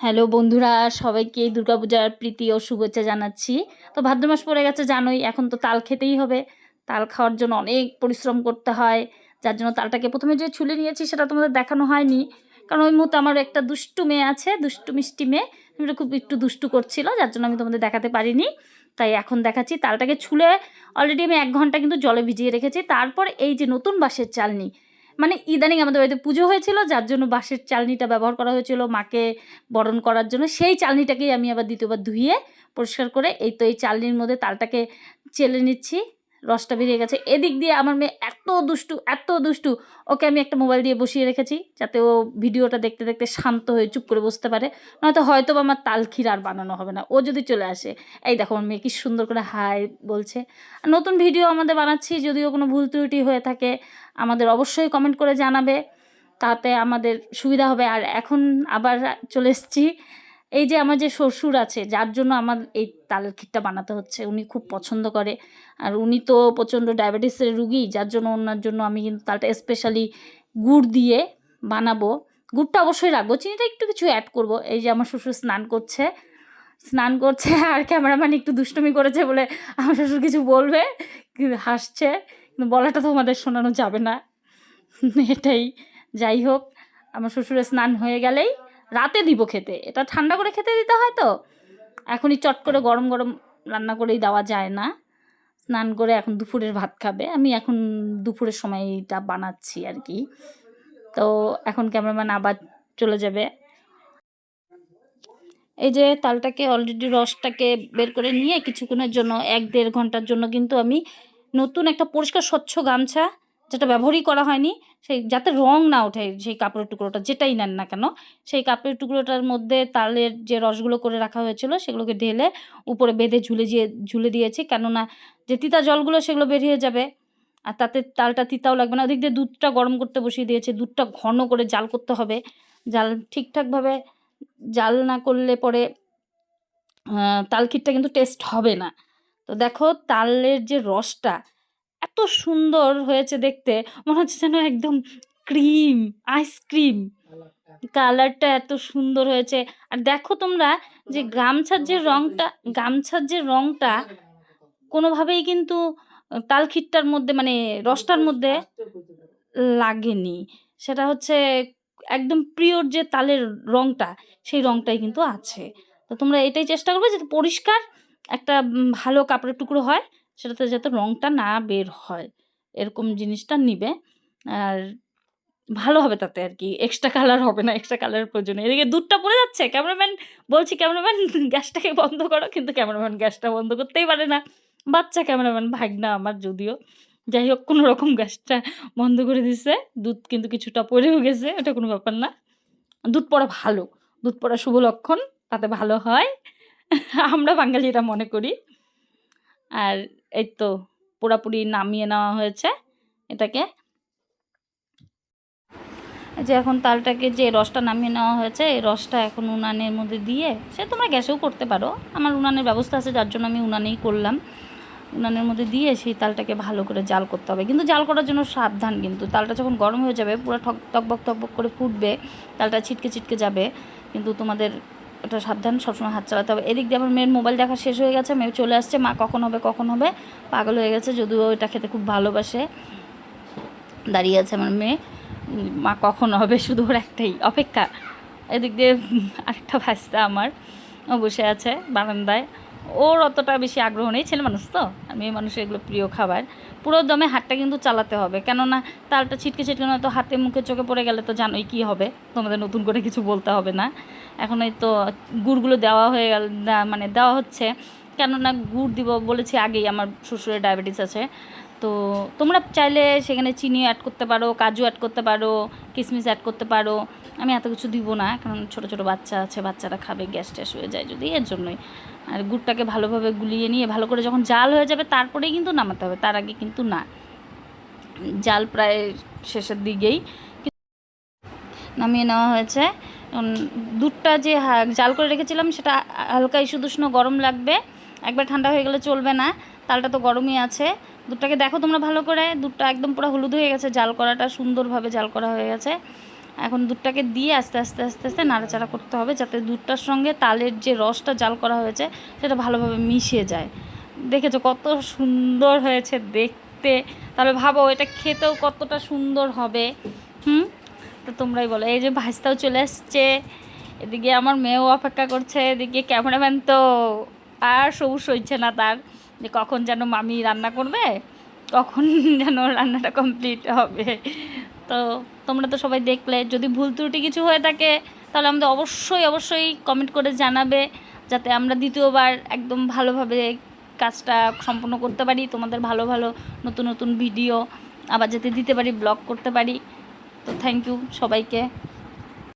Hello বন্ধুরা, সবাইকে দুর্গাপূজার প্রীতি ও শুভেচ্ছা জানাচ্ছি। তো ভাদ্র মাস পড়ে গেছে জানোই, এখন তো তাল খেতেই হবে। তাল খাওয়ার জন্য অনেক পরিশ্রম করতে হয়, যার জন্য তালটাকে প্রথমে যে ছুলে নিয়েছি সেটা তোমাদের দেখানো হয়নি, কারণ ওই মুহূর্তে আমার একটা দুষ্টু মেয়ে আছে, দুষ্টু মিষ্টি মেয়ে, সেটা খুব একটু দুষ্টু করছিল, যার জন্য আমি তোমাদের দেখাতে পারিনি। তাই এখন দেখাচ্ছি। তালটাকে ছুলে অলরেডি আমি 1 ঘন্টা কিন্তু জলে ভিজিয়ে রেখেছি। তারপর এই যে নতুন বাঁশের চালনি, মানে ইদানিং আমাদের বাড়িতে পুজো হয়েছিল, যার জন্য বাঁশের চালনিটা ব্যবহার করা হয়েছিল মাকে বরণ করার জন্য। সেই চালনিটাকেই আমি আবার দ্বিতীয়বার ধুয়ে পরিষ্কার করে এই তো এই চালনির মধ্যে তালটাকে চেলে নিচ্ছি। রসটা বেরিয়ে গেছে। এদিক দিয়ে আমার মেয়ে এত দুষ্টু, এত দুষ্টু, ওকে আমি একটা মোবাইল দিয়ে বসিয়ে রেখেছি যাতে ও ভিডিওটা দেখতে দেখতে শান্ত হয়ে চুপ করে বসতে পারে, নয়তো হয়তো বা আমার তাল ক্ষীর আর বানানো হবে না। ও যদি চলে আসে, এই দেখো আমার মেয়ে কি সুন্দর করে হাই বলছে। নতুন ভিডিও আমাদের বানাচ্ছি, যদিও কোনো ভুল ত্রুটি হয়ে থাকে আমাদের অবশ্যই কমেন্ট করে জানাবে, তাতে আমাদের সুবিধা হবে। আর এখন আবার চলে এসেছি, এই যে আমার যে শ্বশুর আছে, যার জন্য আমার এই তালের ক্ষীরটা বানাতে হচ্ছে। উনি খুব পছন্দ করে, আর উনি তো প্রচণ্ড ডায়াবেটিসের রুগী, যার জন্য ওনার জন্য আমি কিন্তু তালটা স্পেশালি গুড় দিয়ে বানাবো। গুড়টা অবশ্যই রাখবো, চিনিটা একটু কিছু অ্যাড করব। এই যে আমার শ্বশুর স্নান করছে আর ক্যামেরাম্যান একটু দুষ্টুমি করেছে বলে আমার শ্বশুর কিছু বলবে, কিন্তু হাসছে, কিন্তু বলাটা তো আমাদের শোনানো যাবে না। এটাই, যাই হোক, আমার শ্বশুরের স্নান হয়ে গেলেই রাতে দিব খেতে। এটা ঠান্ডা করে খেতে দিতে হয়, তো এখনই চট করে গরম গরম রান্না করেই দেওয়া যায় না। স্নান করে এখন দুপুরের ভাত খাবে। আমি এখন দুপুরের সময় এটা বানাচ্ছি আর কি। তো এখন ক্যামেরাম্যান আবার চলে যাবে। এই যে তালটাকে অলরেডি রসটাকে বের করে নিয়ে কিছুক্ষণের জন্য 1-1.5 ঘন্টার জন্য কিন্তু আমি নতুন একটা পরিষ্কার স্বচ্ছ গামছা, যেটা ব্যবহারই করা হয়নি, সেই যাতে রং না ওঠে, সেই কাপড়ের টুকরোটা যেটাই নেন না কেন, সেই কাপড়ের টুকরোটার মধ্যে তালের যে রসগুলো করে রাখা হয়েছিল সেগুলোকে ঢেলে উপরে বেঁধে ঝুলে দিয়েছি, কেননা যে তিতা জলগুলো সেগুলো বেরিয়ে যাবে, আর তাতে তালটা তিতাও লাগবে না। ওদিক দিয়ে দুধটা গরম করতে বসিয়ে দিয়েছি। দুধটা ঘন করে জাল করতে হবে। জাল ঠিকঠাকভাবে জাল না করলে পরে তাল ক্ষীরটা কিন্তু টেস্ট হবে না। তো দেখো তালের যে রসটা এত সুন্দর হয়েছে দেখতে, মনে হচ্ছে যেন একদম ক্রিম, আইসক্রিম। কালারটা এত সুন্দর হয়েছে। আর দেখো তোমরা যে গামছার যে রংটা কোনোভাবেই কিন্তু তাল ক্ষীরটার মধ্যে, মানে রসটার মধ্যে লাগেনি। সেটা হচ্ছে একদম পিওর যে তালের রংটা, সেই রংটাই কিন্তু আছে। তো তোমরা এটাই চেষ্টা করবে যাতে পরিষ্কার একটা ভালো কাপড়ের টুকরো হয়, সেটাতে যাতে রংটা না বের হয়, এরকম জিনিসটা নিবে। আর ভালো হবে তাতে আর কি, এক্সট্রা কালার হবে না, এক্সট্রা কালারের প্রয়োজন নেই। এদিকে দুধটা পড়ে যাচ্ছে, ক্যামেরাম্যান বলছি ক্যামেরাম্যান গ্যাসটাকে বন্ধ করো, কিন্তু ক্যামেরাম্যান গ্যাসটা বন্ধ করতেই পারে না। বাচ্চা ক্যামেরাম্যান, ভাগনা আমার যদিও। যাই হোক, কোনো রকম গ্যাসটা বন্ধ করে দিছে। দুধ কিন্তু কিছুটা পড়েও গেছে, ওটা কোনো ব্যাপার না। দুধ পড়া ভালো, দুধ পড়া শুভ লক্ষণ, তাতে ভালো হয়, আমরা বাঙালিরা মনে করি। আর এই তো পুরাপুরি নামিয়ে নেওয়া হয়েছে এটাকে। যে এখন তালটাকে যে রসটা নামিয়ে নেওয়া হয়েছে, এই রসটা এখন উনানের মধ্যে দিয়ে, সে তোমরা গ্যাসেও করতে পারো, আমার উনানের ব্যবস্থা আছে যার জন্য আমি উনানেই করলাম। উনানের মধ্যে দিয়ে সেই তালটাকে ভালো করে জাল করতে হবে, কিন্তু জাল করার জন্য সাবধান। কিন্তু তালটা যখন গরম হয়ে যাবে, পুরো টকবক টকবক করে ফুটবে, তালটা ছিটকে ছিটকে যাবে, কিন্তু তোমাদের ওটা সাবধান, সবসময় হাত চালাতে হবে। এদিক দিয়ে আমার মেয়ের মোবাইল দেখা শেষ হয়ে গেছে, মেয়ে চলে আসছে, মা কখন হবে কখন হবে পাগল হয়ে গেছে, যদিও এটা খেতে খুব ভালোবাসে। দাঁড়িয়ে আছে আমার মেয়ে, মা কখন হবে, শুধু ওর একটাই অপেক্ষা। এদিক দিয়ে আরেকটা ভাস্তা আমার, ও বসে আছে বারান্দায়। ওর অতটা বেশি আগ্রহ নেই, ছেলে মানুষ তো, আর মেয়ে মানুষের এগুলো প্রিয় খাবার। পুরো দমে হাতটা কিন্তু চালাতে হবে, কেননা তালটা ছিটকে ছিটকে নয়তো হাতে মুখে চোখে পড়ে গেলে তো জানোই কী হবে, তোমাদের নতুন করে কিছু বলতে হবে না। এখন এই তো গুড়গুলো দেওয়া হয়ে গেল, মানে দেওয়া হচ্ছে, কেননা গুড় দিব বলেছি আগেই, আমার শ্বশুরের ডায়াবেটিস আছে। তো তোমরা চাইলে সেখানে চিনি অ্যাড করতে পারো, কাজু অ্যাড করতে পারো, কিশমিশ অ্যাড করতে পারো। আমি এত কিছু দিব না, কারণ ছোটো ছোটো বাচ্চা আছে, বাচ্চারা খাবে, গ্যাস ট্যাস হয়ে যায় যদি, এর জন্যই। আর গুড়টাকে ভালোভাবে গুলিয়ে নিয়ে ভালো করে যখন জাল হয়ে যাবে তারপরেই কিন্তু নামাতে হবে, তার আগে কিন্তু না। জাল প্রায় শেষের দিকেই নামিয়ে নেওয়া হয়েছে। দুধটা যে জাল করে রেখেছিলাম সেটা হালকা ইস্যুদুষ্ণ গরম লাগবে, একবার ঠান্ডা হয়ে গেলে চলবে না, তালটা তো গরমই আছে। দুধটাকে দেখো তোমরা ভালো করে, দুধটা একদম পুরো হলুদ হয়ে গেছে, জাল করাটা সুন্দরভাবে জাল করা হয়ে গেছে। এখন দুধটাকে দিয়ে আস্তে আস্তে আস্তে আস্তে নাড়াচাড়া করতে হবে, যাতে দুধটার সঙ্গে তালের যে রসটা জাল করা হয়েছে সেটা ভালোভাবে মিশে যায়। দেখেছো কত সুন্দর হয়েছে দেখতে, তাহলে ভাবো এটা খেতেও কতটা সুন্দর হবে। তো তোমরাই বলো। এই যে ভাজটাও চলে আসছে, এদিকে আমার মেয়েও অপেক্ষা করছে, এদিকে ক্যামেরাম্যান তো আর সবুজ হচ্ছে না তার, যে কখন যেন মামি রান্না করবে, কখন যেন রান্নাটা কমপ্লিট হবে। তো তোমরা তো সবাই দেখলে, যদি ভুল ত্রুটি কিছু হয়ে থাকে তাহলে আমাদের অবশ্যই অবশ্যই কমেন্ট করে জানাবে, যাতে আমরা দ্বিতীয়বার একদম ভালোভাবে কাজটা সম্পূর্ণ করতে পারি, তোমাদের ভালো ভালো নতুন নতুন ভিডিও আবার যাতে দিতে পারি, ব্লগ করতে পারি। তো থ্যাংক ইউ সবাইকে।